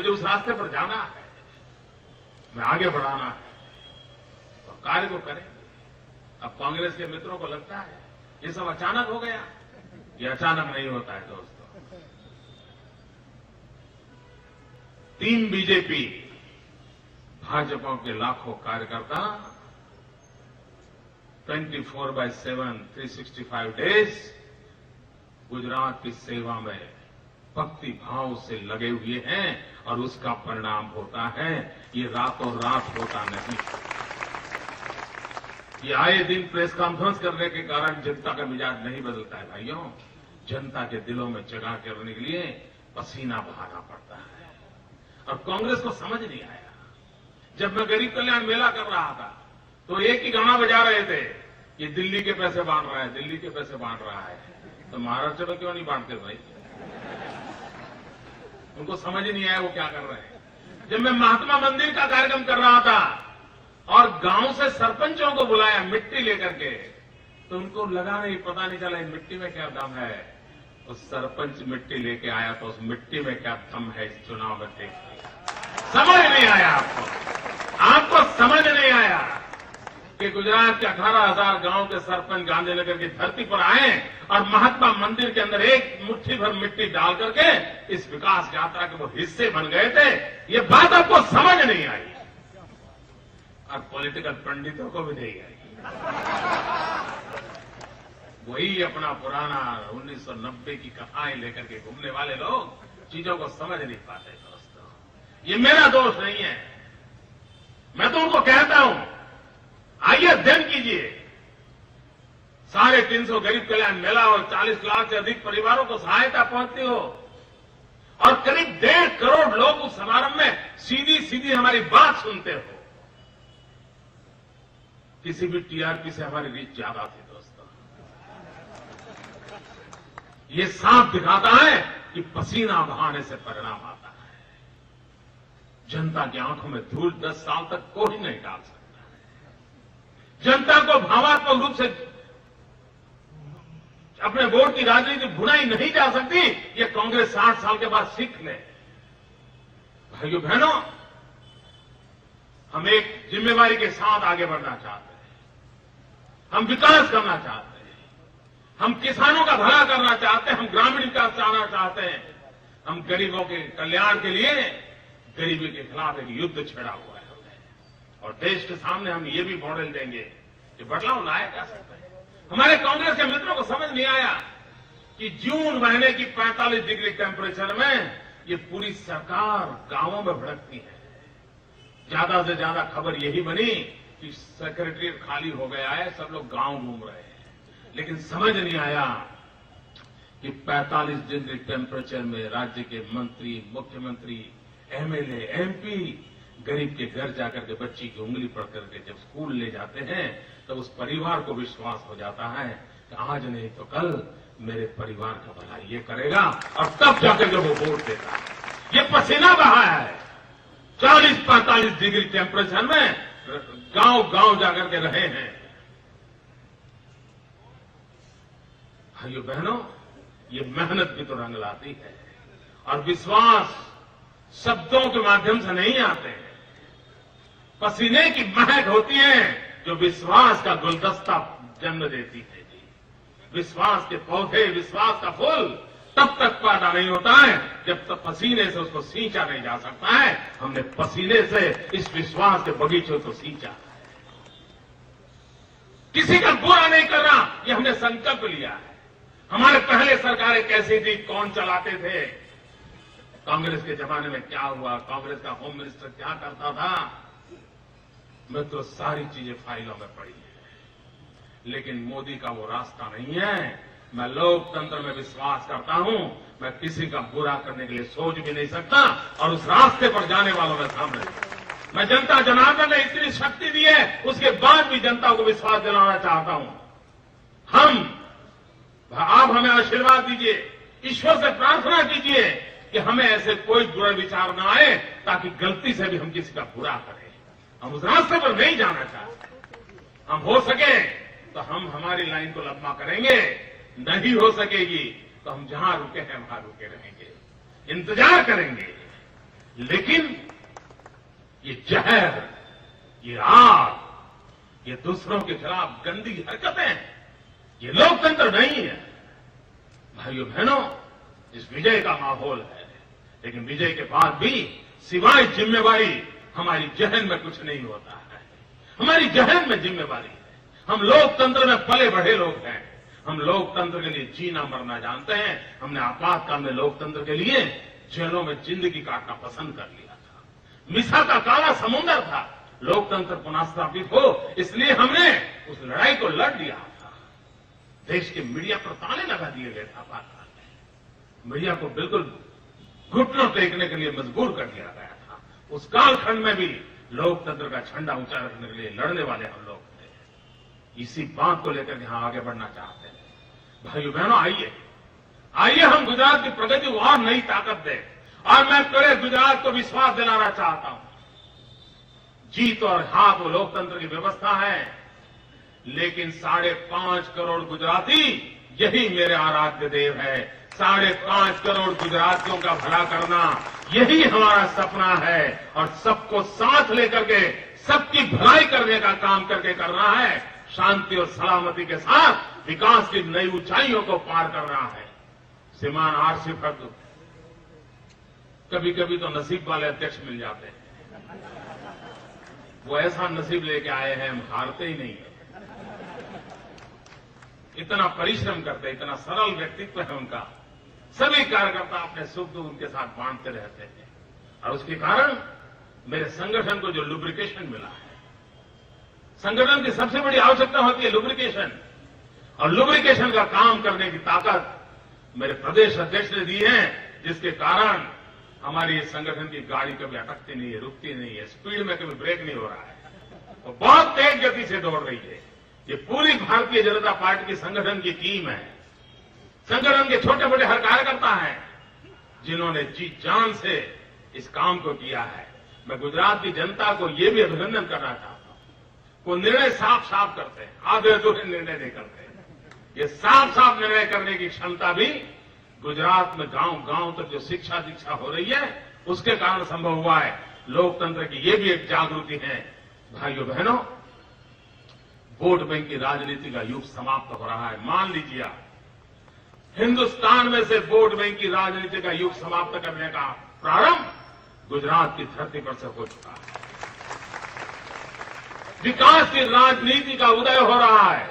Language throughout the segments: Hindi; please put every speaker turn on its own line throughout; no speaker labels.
मुझे उस रास्ते पर जाना है, मैं आगे बढ़ाना है, तो कार्य को करेंगे। अब कांग्रेस के मित्रों को लगता है ये सब अचानक हो गया। ये अचानक नहीं होता है दोस्तों। टीम बीजेपी, भाजपा के लाखों कार्यकर्ता 24/7 365 डेज गुजरात की सेवा में भक्ति भाव से लगे हुए हैं और उसका परिणाम होता है, ये रातों रात होता नहीं। ये आए दिन प्रेस कॉन्फ्रेंस करने के कारण जनता का मिजाज नहीं बदलता है भाइयों। जनता के दिलों में जगह करने के लिए पसीना बहाना पड़ता है। और कांग्रेस को समझ नहीं आया। जब मैं गरीब कल्याण मेला कर रहा था तो एक ही गाना बजा रहे थे, ये दिल्ली के पैसे बांट रहा है, दिल्ली के पैसे बांट रहा है। तो महाराष्ट्र में क्यों नहीं बांटते भाई? उनको समझ ही नहीं आया वो क्या कर रहे हैं। जब मैं महात्मा मंदिर का कार्यक्रम कर रहा था और गांव से सरपंचों को बुलाया मिट्टी लेकर के, तो उनको लगा नहीं, पता नहीं चला मिट्टी में क्या दम है। उस सरपंच मिट्टी लेके आया तो उस मिट्टी में क्या दम है इस चुनाव में देख लिया। समझ नहीं आया आपको समझ नहीं आया कि गुजरात के 18,000 गांव के सरपंच गांधीनगर की धरती पर आए और महात्मा मंदिर के अंदर एक मुट्ठी भर मिट्टी डाल करके इस विकास यात्रा के वो हिस्से बन गए थे। ये बात आपको समझ नहीं आई और पॉलिटिकल पंडितों को भी नहीं आई। वही अपना पुराना 1990 की कथाएं लेकर के घूमने वाले लोग चीजों को समझ नहीं पाते दोस्तों। ये मेरा दोष नहीं है। मैं तो उनको कहता हूं आइए अध्ययन कीजिए। 350 गरीब कल्याण मेला और 40 लाख से अधिक परिवारों को सहायता पहुंचती हो और करीब 1.5 करोड़ लोग उस समारोह में सीधी सीधी हमारी बात सुनते हो। किसी भी टीआरपी से हमारी रीच ज्यादा थी दोस्तों। ये साफ दिखाता है कि पसीना बहाने से परिणाम आता है। जनता की आंखों में धूल 10 साल तक कोई नहीं डाल सकता। जनता को भावात्मक रूप से अपने वोट की राजनीति भुनाई नहीं जा सकती। ये कांग्रेस 60 साल के बाद सीख ले। भाइयों बहनों, हम एक जिम्मेवारी के साथ आगे बढ़ना चाहते हैं। हम विकास करना चाहते हैं। हम किसानों का भला करना चाहते हैं। हम ग्रामीण विकास चाहना चाहते हैं। हम गरीबों के कल्याण के लिए गरीबी के खिलाफ एक युद्ध छेड़ा हुआ है और देश के सामने हम ये भी मॉडल देंगे कि बदलाव लाया जा सकता है। हमारे कांग्रेस के मित्रों को समझ नहीं आया कि जून महीने की 45 डिग्री टेम्परेचर में ये पूरी सरकार गांवों में भड़कती है। ज्यादा से ज्यादा खबर यही बनी कि सेक्रेटरीट खाली हो गया है, सब लोग गांव घूम रहे हैं। लेकिन समझ नहीं आया कि 45 डिग्री टेम्परेचर में राज्य के मंत्री, मुख्यमंत्री, एमएलए, एमपी गरीब के घर जाकर के बच्ची की उंगली पकड़ करके जब स्कूल ले जाते हैं तो उस परिवार को विश्वास हो जाता है कि आज नहीं तो कल मेरे परिवार का भला ये करेगा और तब जाकर के वो वोट देता है। ये पसीना बहा है। 40-45 डिग्री टेम्परेचर में गांव गांव जाकर के रहे हैं। भाइयों बहनों, ये मेहनत भी तो रंग लाती है और विश्वास शब्दों के माध्यम से नहीं आते हैं। पसीने की महक होती है जो विश्वास का गुलदस्ता जन्म देती है। विश्वास के पौधे, विश्वास का फूल तब तक पैदा नहीं होता है जब तक पसीने से उसको सींचा नहीं जा सकता है। हमने पसीने से इस विश्वास के बगीचे को सींचा है। किसी का बुरा नहीं कर रहा, ये हमने संकल्प लिया है। हमारे पहले सरकारें कैसी थी, कौन चलाते थे, कांग्रेस के जमाने में क्या हुआ, कांग्रेस का होम मिनिस्टर क्या करता था, मैं तो सारी चीजें फाइलों में पड़ी है। लेकिन मोदी का वो रास्ता नहीं है। मैं लोकतंत्र में विश्वास करता हूं। मैं किसी का बुरा करने के लिए सोच भी नहीं सकता और उस रास्ते पर जाने वालों में सामने मैं जनता जनार्दन ने इतनी शक्ति दी है, उसके बाद भी जनता को विश्वास दिलाना चाहता हूं। आप हमें आशीर्वाद दीजिए, ईश्वर से प्रार्थना कीजिए कि हमें ऐसे कोई बुरे विचार न आए ताकि गलती से भी हम किसी का बुरा करें। हम उस रास्ते पर नहीं जाना चाहते। हम हो सके तो हम हमारी लाइन को लंबा करेंगे, नहीं हो सकेगी तो हम जहां रुके हैं वहां रुके रहेंगे, इंतजार करेंगे। लेकिन ये जहर, ये आग, ये दूसरों के खिलाफ गंदी हरकतें, ये लोकतंत्र नहीं है। भाइयों बहनों, इस विजय का माहौल है, लेकिन विजय के बाद भी सिवाय जिम्मेवारी हमारी जहन में कुछ नहीं होता है। हमारी जहन में जिम्मेवारी है। हम लोकतंत्र में पले बढ़े लोग हैं। हम लोकतंत्र के लिए जीना मरना जानते हैं। हमने आपातकाल में लोकतंत्र के लिए जेलों में जिंदगी काटना पसंद कर लिया था। मिसा का काला समुंदर था। लोकतंत्र पुनः स्थापित हो, इसलिए हमने उस लड़ाई को लड़ लिया था। देश के मीडिया पर ताले लगा दिए गए थे आपातकाल में। मीडिया को बिल्कुल घुटनों टेकने के लिए मजबूर कर दिया गया था। उस कालखंड में भी लोकतंत्र का झंडा ऊंचा रखने के लिए लड़ने वाले हम लोग थे। इसी बात को लेकर यहां आगे बढ़ना चाहते हैं। भाइयों बहनों, आइए हम गुजरात की प्रगति को और नई ताकत दें। और मैं पूरे गुजरात को विश्वास दिलाना चाहता हूं, जीत और हार वो लोकतंत्र की व्यवस्था है, लेकिन 5.5 करोड़ गुजराती यही मेरे आराध्य देव है। 5.5 करोड़ गुजरातियों का भला करना यही हमारा सपना है। और सबको साथ लेकर के सबकी भलाई करने का काम करके करना है। शांति और सलामती के साथ विकास की नई ऊंचाइयों को पार करना है। श्रीमान आरसी फर्द कभी कभी तो नसीब वाले अध्यक्ष मिल जाते हैं। वो ऐसा नसीब लेके आए हैं, हम हारते ही नहीं है। इतना परिश्रम करते, इतना सरल व्यक्तित्व है उनका। सभी कार्यकर्ता अपने सुख दुख उनके साथ बांटते रहते हैं। और उसके कारण मेरे संगठन को जो लुब्रिकेशन मिला है, संगठन की सबसे बड़ी आवश्यकता होती है लुब्रिकेशन। और लुब्रिकेशन का काम करने की ताकत मेरे प्रदेश अध्यक्ष ने दी है, जिसके कारण हमारी इस संगठन की गाड़ी कभी अटकती नहीं है, रुकती नहीं है, स्पीड में कभी ब्रेक नहीं हो रहा है। वो बहुत तेज गति से दौड़ रही है। ये पूरी भारतीय जनता पार्टी की संगठन की टीम है। संगठन के छोटे बड़े हर कार्यकर्ता हैं, जिन्होंने जी जान से इस काम को किया है। मैं गुजरात की जनता को यह भी अभिनंदन करना चाहता हूं। वो निर्णय साफ साफ करते हैं, आधे अधूरे निर्णय नहीं करते। ये साफ साफ निर्णय करने की क्षमता भी गुजरात में गांव गांव तक जो शिक्षा दीक्षा हो रही है, उसके कारण संभव हुआ है। लोकतंत्र की ये भी एक जागृति है। भाइयों बहनों, वोट बैंक की राजनीति का युग समाप्त हो रहा है। मान लीजिए, हिंदुस्तान में से वोट बैंक की राजनीति का युग समाप्त करने का प्रारंभ गुजरात की धरती पर से हो चुका है। विकास की राजनीति का उदय हो रहा है।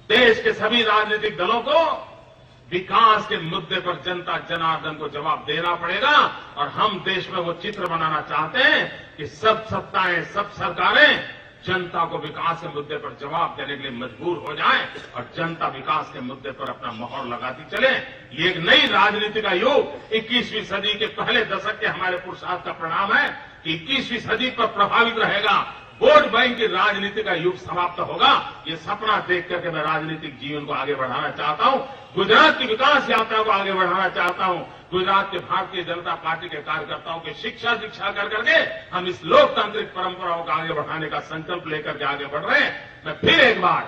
देश के सभी राजनीतिक दलों को विकास के मुद्दे पर जनता जनार्दन को जवाब देना पड़ेगा। और हम देश में वो चित्र बनाना चाहते हैं कि सब सत्ताएं, सब सरकारें जनता को विकास के मुद्दे पर जवाब देने के लिए मजबूर हो जाएं और जनता विकास के मुद्दे पर अपना मोहर लगाती चले। ये एक नई राजनीति का युग 21वीं सदी के पहले दशक के हमारे पुरुषार्थ का परिणाम है कि 21वीं सदी पर प्रभावित रहेगा। वोट बैंक की राजनीति का युग समाप्त होगा। ये सपना देख करके मैं राजनीतिक जीवन को आगे बढ़ाना चाहता हूं। गुजरात की विकास यात्रा को आगे बढ़ाना चाहता हूं। गुजरात के भारतीय जनता पार्टी के कार्यकर्ताओं की शिक्षा दीक्षा कर करके हम इस लोकतांत्रिक परंपराओं को आगे बढ़ाने का संकल्प लेकर के आगे बढ़ रहे हैं। मैं फिर एक बार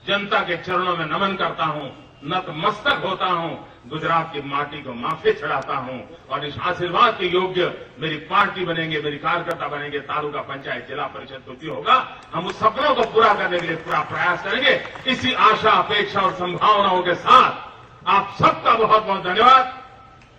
जनता के चरणों में नमन करता हूं, नतमस्तक होता हूं, गुजरात की माटी को माथे चढ़ाता हूं और इस आशीर्वाद के योग्य मेरी पार्टी बनेंगे, मेरी कार्यकर्ता बनेंगे, तालुका पंचायत जिला परिषद कुछ होगा। हम उस सपनों को पूरा करने के लिए पूरा प्रयास करेंगे। इसी आशा, अपेक्षा और संभावनाओं के साथ आप सबका बहुत बहुत धन्यवाद।